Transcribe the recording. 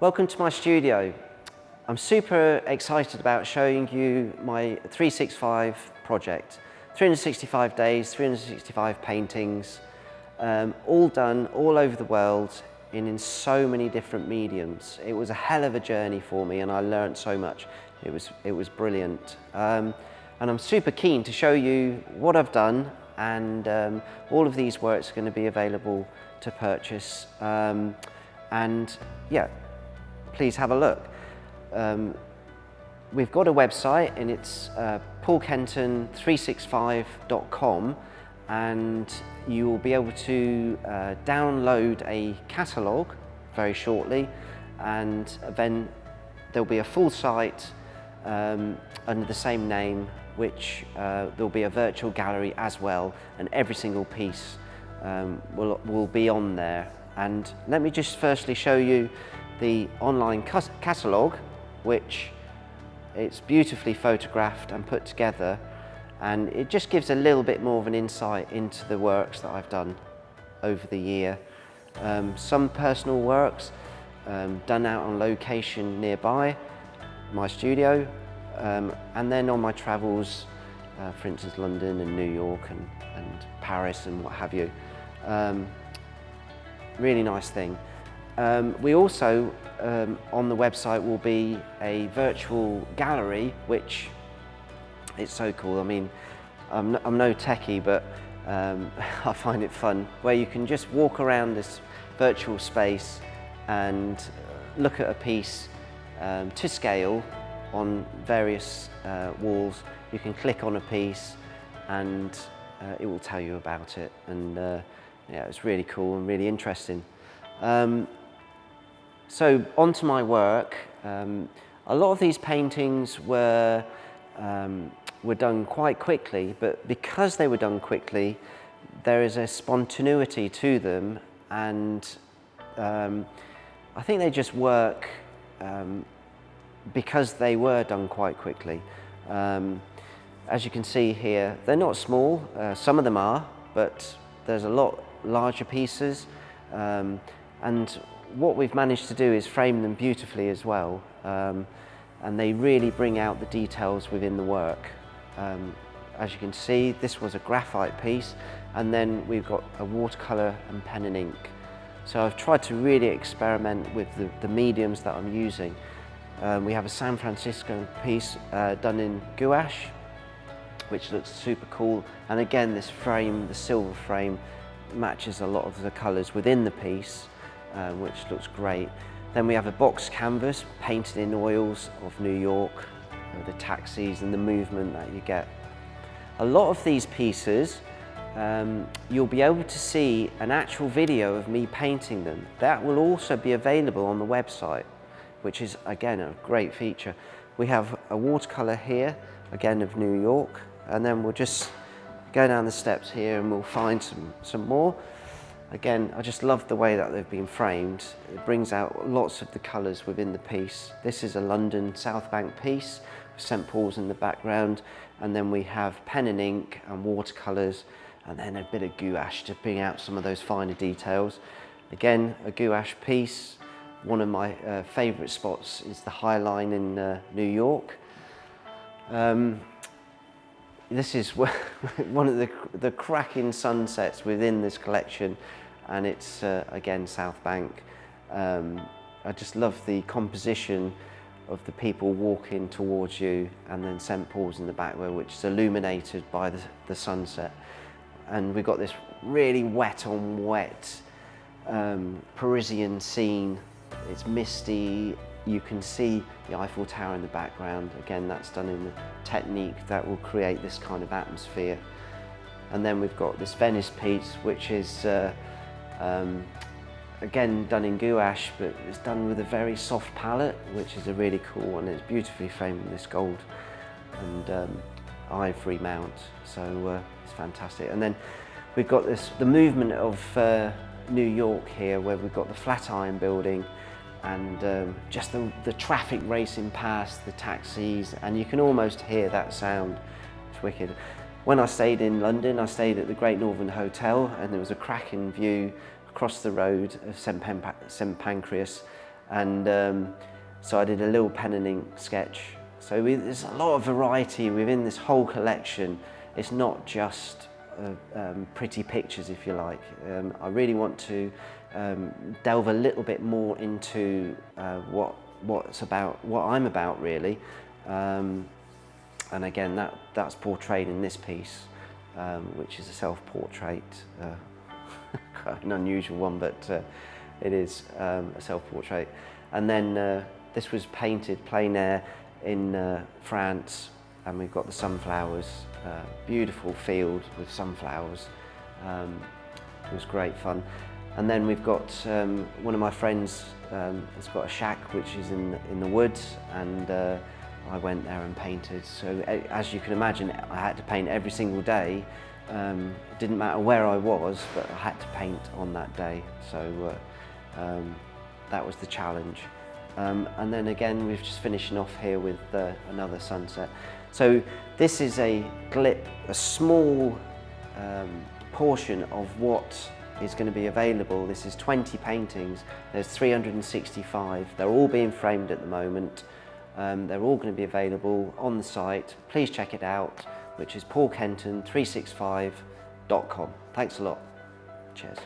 Welcome to my studio. I'm super excited about showing you my 365 project. 365 days, 365 paintings, all done all over the world in so many different mediums. It was a hell of a journey for me and I learned so much. It was brilliant. And I'm super keen to show you what I've done, and all of these works are going to be available to purchase. And yeah, please have a look. We've got a website and it's paulkenton365.com, and you will be able to download a catalogue very shortly, and then there'll be a full site under the same name, which there'll be a virtual gallery as well, and every single piece will be on there. And let me just firstly show you the online catalogue, which it's beautifully photographed and put together, and it just gives a little bit more of an insight into the works that I've done over the year. Some personal works done out on location nearby my studio, and then on my travels, for instance London and New York and Paris and what have you. Really nice thing. We also, on the website, will be a virtual gallery, which it's so cool. I mean, I'm no techie, but I find it fun, where you can just walk around this virtual space and look at a piece to scale on various walls. You can click on a piece and it will tell you about it, and yeah, it's really cool and really interesting. So onto my work. A lot of these paintings were done quite quickly, but because they were done quickly, there is a spontaneity to them, and I think they just work because they were done quite quickly. As you can see here, they're not small. Some of them are, but there's a lot larger pieces, and what we've managed to do is frame them beautifully as well, and they really bring out the details within the work. As you can see, this was a graphite piece, and then we've got a watercolour and pen and ink. So I've tried to really experiment with the mediums that I'm using. We have a San Francisco piece done in gouache, which looks super cool, and again this frame, the silver frame, matches a lot of the colours within the piece, which looks great. Then we have a box canvas painted in oils of New York, the taxis and the movement that you get. A lot of these pieces, you'll be able to see an actual video of me painting them. That will also be available on the website, which is again a great feature. We have a watercolour here, again of New York, and then we'll just go down the steps here and we'll find some more. Again, I just love the way that they've been framed. It brings out lots of the colours within the piece. This is a London South Bank piece with St Paul's in the background, and then we have pen and ink and watercolours, and then a bit of gouache to bring out some of those finer details. Again, a gouache piece. One of my favourite spots is the High Line in New York. This is one of the cracking sunsets within this collection, and it's again South Bank. I just love the composition of the people walking towards you, and then St Paul's in the back there, which is illuminated by the sunset. And we've got this really wet on wet Parisian scene. It's misty. You can see the Eiffel Tower in the background. Again, that's done in the technique that will create this kind of atmosphere. And then we've got this Venice piece, which is again done in gouache, but it's done with a very soft palette, which is a really cool one. It's beautifully framed with this gold and ivory mount, so it's fantastic. And then we've got the movement of New York here, where we've got the Flatiron building, and just the traffic racing past, the taxis, and you can almost hear that sound. It's wicked. When I stayed in London, I stayed at the Great Northern Hotel, and there was a cracking view across the road of St Pancras, And so I did a little pen and ink sketch. So there's a lot of variety within this whole collection. It's not just pretty pictures, if you like. I really want to delve a little bit more into what I'm about, really. And again, that's portrayed in this piece, which is a self-portrait. Quite an unusual one, but it is a self-portrait. And then this was painted plein air in France, and we've got the sunflowers, beautiful field with sunflowers. It was great fun. And then we've got one of my friends has got a shack which is in the woods, and I went there and painted. So as you can imagine, I had to paint every single day. It didn't matter where I was, but I had to paint on that day. So that was the challenge. And then again, we're just finishing off here with another sunset. So this is a small portion of what is going to be available. This is 20 paintings. There's 365. They're all being framed at the moment. They're all going to be available on the site. Please check it out, which is paulkenton365.com. Thanks a lot. Cheers.